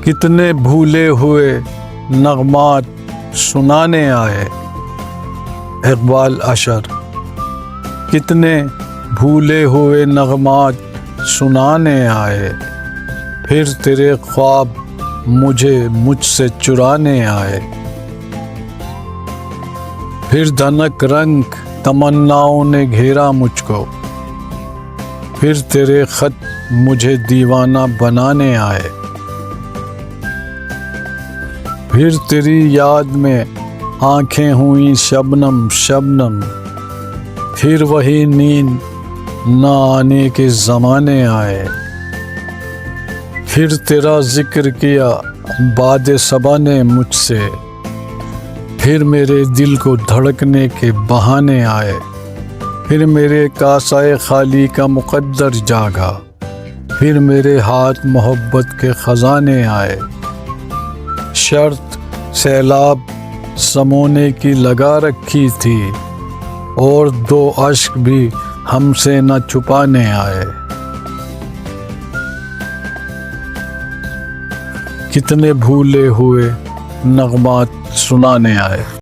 کتنے بھولے ہوئے نغمات سنانے آئے۔ اقبال اشر۔ کتنے بھولے ہوئے نغمات سنانے آئے، پھر تیرے خواب مجھے مجھ سے چرانے آئے۔ پھر دھنک رنگ تمناؤں نے گھیرا مجھ کو، پھر تیرے خط مجھے دیوانہ بنانے آئے۔ پھر تیری یاد میں آنکھیں ہوئیں شبنم شبنم، پھر وہی نیند نہ آنے کے زمانے آئے۔ پھر تیرا ذکر کیا باد صبا نے مجھ سے، پھر میرے دل کو دھڑکنے کے بہانے آئے۔ پھر میرے کاسۂ خالی کا مقدر جاگا، پھر میرے ہاتھ محبت کے خزانے آئے۔ شرط سیلاب سمونے کی لگا رکھی تھی، اور دو اشک بھی ہم سے نہ چھپانے آئے۔ کتنے بھولے ہوئے نغمات سنانے آئے۔